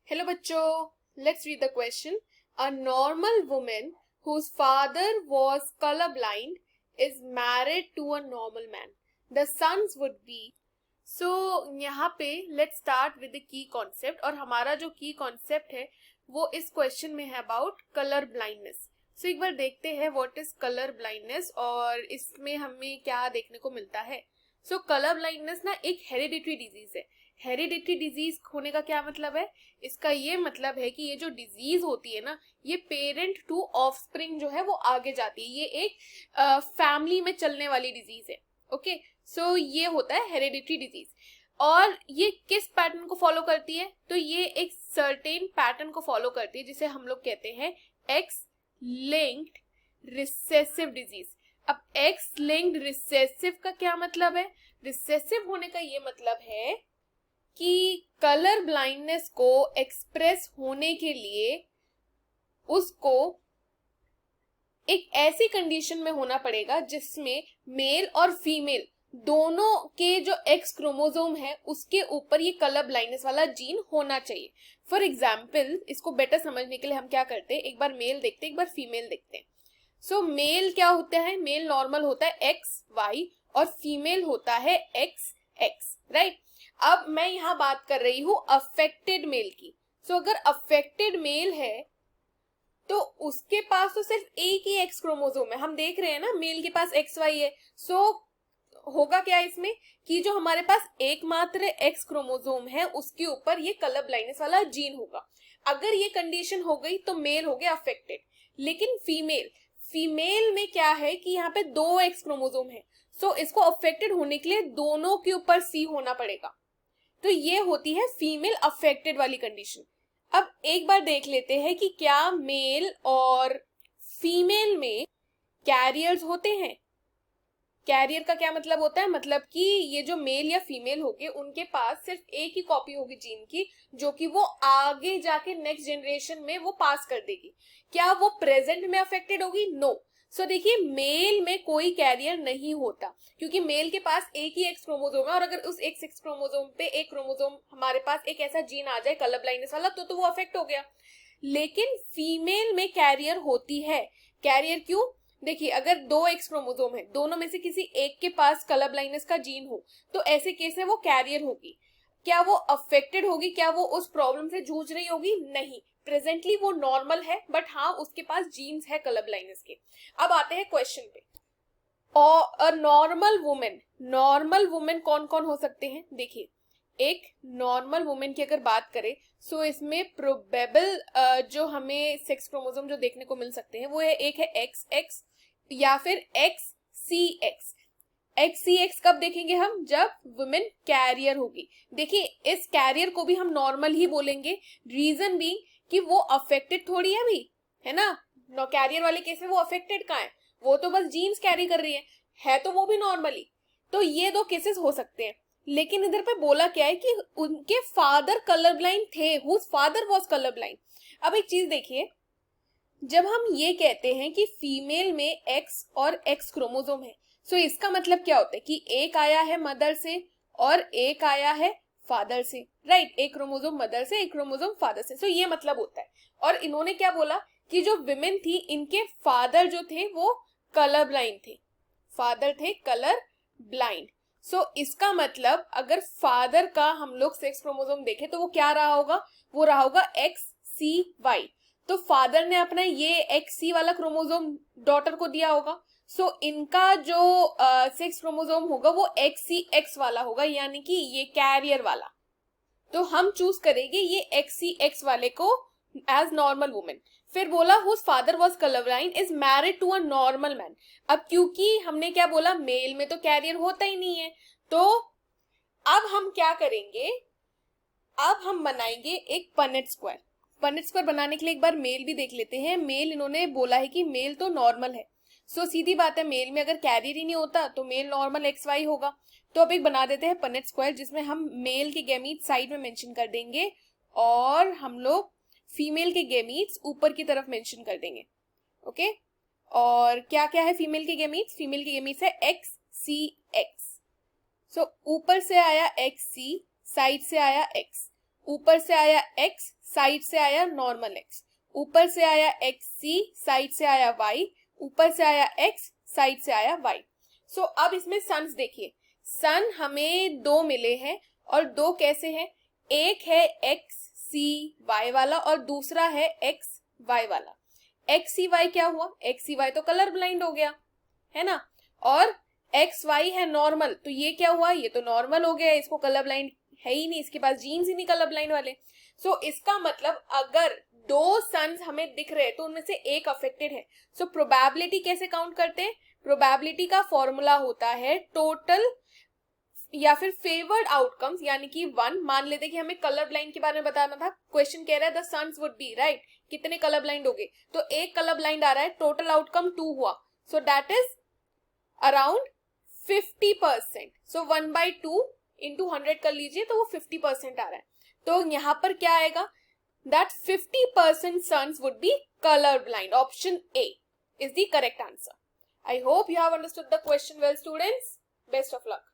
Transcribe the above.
Hello बच्चों, let's read the question. A normal woman whose father was colorblind is married to a normal man. The sons would be. So यहाँ पे let's start with the key concept और हमारा जो key concept है वो इस question में है about color blindness. So एक बार देखते हैं what is color blindness और इसमें हमें क्या देखने को मिलता है. So color blindness ना एक hereditary disease है. हेरिडिटरी डिजीज होने का क्या मतलब है? इसका ये मतलब है कि ये जो डिजीज होती है ना, ये पेरेंट टू ऑफस्प्रिंग जो है वो आगे जाती है. ये एक फैमिली में चलने वाली डिजीज है. ओके, सो ये होता है हेरिडिटरी डिजीज. और ये किस पैटर्न को फॉलो करती है? तो ये एक सर्टेन पैटर्न को फॉलो करती है जिसे हम लोग कहते हैं एक्स लिंक्ड रिसेसिव डिजीज. अब एक्स लिंक्ड रिसेसिव का क्या मतलब है? रिसेसिव होने का ये मतलब है कि कलर ब्लाइंडनेस को एक्सप्रेस होने के लिए उसको एक ऐसी कंडीशन में होना पड़ेगा जिसमें मेल और फीमेल दोनों के जो एक्स क्रोमोसोम है उसके ऊपर ये कलर ब्लाइंडनेस वाला जीन होना चाहिए. फॉर एग्जाम्पल, इसको बेटर समझने के लिए हम क्या करते हैं, एक बार मेल देखते हैं, एक बार फीमेल देखते हैं. सो मेल क्या होता है? मेल नॉर्मल होता है एक्स वाई और फीमेल होता है एक्स एक्स, राइट. अब मैं यहां बात कर रही हूं अफेक्टेड मेल की. सो अगर अफेक्टेड मेल है तो उसके पास तो सिर्फ एक ही एक्स क्रोमोसोम है. हम देख रहे हैं ना, मेल के पास एक्स वाई है. सो होगा क्या इसमें कि जो हमारे पास एकमात्र एक्स क्रोमोसोम है उसके ऊपर ये कलर ब्लाइंडनेस वाला जीन होगा. अगर ये कंडीशन हो गई तो मेल हो गया अफेक्टेड. लेकिन फीमेल में क्या है कि यहाँ पे दो एक्स क्रोमोसोम है. सो इसको अफेक्टेड होने के लिए दोनों के ऊपर सी होना पड़ेगा. तो ये होती है फीमेल अफेक्टेड वाली कंडीशन. अब एक बार देख लेते हैं कि क्या मेल और फीमेल में कैरियर्स होते हैं. कैरियर का क्या मतलब होता है? मतलब कि ये जो मेल या फीमेल होगे उनके पास सिर्फ एक ही कॉपी होगी जीन की जो कि वो आगे जाके नेक्स्ट जनरेशन में वो पास कर देगी. क्या वो प्रेजेंट में अफेक्टेड होगी? नो. सो देखिए, मेल में कोई कैरियर नहीं होता क्योंकि मेल के पास एक ही एक्स क्रोमोसोम है और अगर उस एक्स क्रोमोसोम पे एक क्रोमोसोम हमारे पास एक ऐसा जीन आ जाए कलर ब्लाइंडनेस वाला तो वो अफेक्ट हो गया. लेकिन फीमेल में कैरियर होती है. कैरियर क्यों? देखिए, अगर दो एक्स क्रोमोसोम है, दोनों में से किसी एक के पास कलर ब्लाइंडनेस का जीन हो तो ऐसे केस में वो कैरियर होगी. क्या वो अफेक्टेड होगी? क्या वो उस प्रॉब्लम से जूझ रही होगी? नहीं. प्रेजेंटली वो नॉर्मल है बट हाँ उसके पास जीन्स है कलर ब्लाइंडनेस के. अब आते हैं क्वेश्चन पे. और नॉर्मल वुमेन कौन कौन हो सकते हैं? देखिए, एक नॉर्मल वुमेन की अगर बात करें सो इसमें प्रोबेबल जो हमें सेक्स क्रोमोसोम जो देखने को मिल सकते हैं वो है, एक है एक्स एक्स या फिर एक्स सी एक्स. एक्स सी एक्स कब देखेंगे हम? जब वुमेन कैरियर होगी. देखिए, इस कैरियर को भी हम नॉर्मल ही बोलेंगे. रीजन भी कि वो अफेक्टेड थोड़ी है अभी, है ना. कैरियर वाले केस में वो अफेक्टेड कहाँ है? वो तो बस जीन्स कैरी कर रही है तो वो भी नॉर्मली. तो ये दो केसेस हो सकते हैं. लेकिन इधर पे बोला क्या है कि उनके फादर कलर ब्लाइंड थे, whose father was colour blind. अब एक चीज देखिए, जब हम ये कहते हैं कि फीमेल में एक्स और एक्स क्रोमोसोम है सो इसका मतलब क्या होता है कि एक आया है मदर से और एक आया है फादर से, राइट. एक क्रोमोसोम मदर से, एक क्रोमोसोम फादर से. सो ये मतलब होता है. और इन्होंने क्या बोला कि जो विमेन थी इनके फादर जो थे वो कलर ब्लाइंड थे. फादर थे कलर ब्लाइंड. सो इसका मतलब अगर फादर का हम लोग सेक्स क्रोमोसोम देखें तो वो क्या रहा होगा? वो रहा होगा एक्स सी वाई. तो फादर ने अपना ये एक्स सी वाला क्रोमोसोम डॉटर को दिया होगा. सो इनका जो सेक्स क्रोमोसोम होगा वो एक्स सी एक्स वाला होगा, यानी कि ये कैरियर वाला. तो हम चूज करेंगे ये एक्स सी एक्स वाले को एज नॉर्मल वुमेन. फिर बोला whose father was colour blind is married to a normal man. अब क्योंकि हमने क्या बोला, मेल में तो कैरियर होता ही नहीं है, तो अब हम क्या करेंगे, अब हम बनाएंगे एक पनेट स्क्वायर. पनेट स्क्वायर बनाने के लिए एक बार मेल भी देख लेते हैं. मेल इन्होंने बोला है कि मेल तो नॉर्मल है. सो सीधी बात है, मेल में अगर कैरियर ही नहीं होता तो मेल नॉर्मल एक्स वाई होगा. तो अब एक बना देते हैं पनेट स्क्वायर जिसमें हम मेल के गैमीट साइड में मेंशन कर देंगे और हम लोग फीमेल के गैमीट्स ऊपर की तरफ मेंशन कर देंगे. ओके, और क्या क्या है फीमेल के गैमीट्स? फीमेल के गैमीट्स है एक्स सी एक्स. सो ऊपर से आया एक्स सी, साइड से आया एक्स. ऊपर से आया x, साइड से आया नॉर्मल x, ऊपर से आया xc, साइड से आया y, ऊपर से आया x, साइड से आया y. सो अब इसमें सन्स देखिए, सन हमें दो मिले हैं और दो कैसे हैं, एक है XCY वाला और दूसरा है XY वाला. XCY क्या हुआ, XCY तो कलर ब्लाइंड हो गया है ना, और XY है नॉर्मल, तो ये क्या हुआ, ये तो नॉर्मल हो गया, इसको कलर ब्लाइंड है ही नहीं, इसके पास जीन्स ही नहीं कलर ब्लाइंड वाले. सो इसका मतलब अगर दो सन्स हमें दिख रहे हैं तो उनमें से एक अफेक्टेड है. सो प्रोबेबिलिटी कैसे काउंट करते हैं, प्रोबेबिलिटी का फॉर्मूला होता है टोटल या फिर फेवर्ड आउटकम्स, यानी कि 1. मान लेते कि हमें कलर ब्लाइंड के बारे में बताना था, क्वेश्चन कह रहा है the sons would be, right, कितने कलर ब्लाइंड हो गए, तो एक कलर ब्लाइंड आ रहा है, टोटल आउटकम 2 हुआ, so that is around 50%. So 1/2 into 100 कर लीजिए तो वो 50% आ रहा है. तो यहां पर क्या आएगा, that 50% sons would be color blind. Option A is the correct answer. I hope you have understood the question well, students. Best of luck.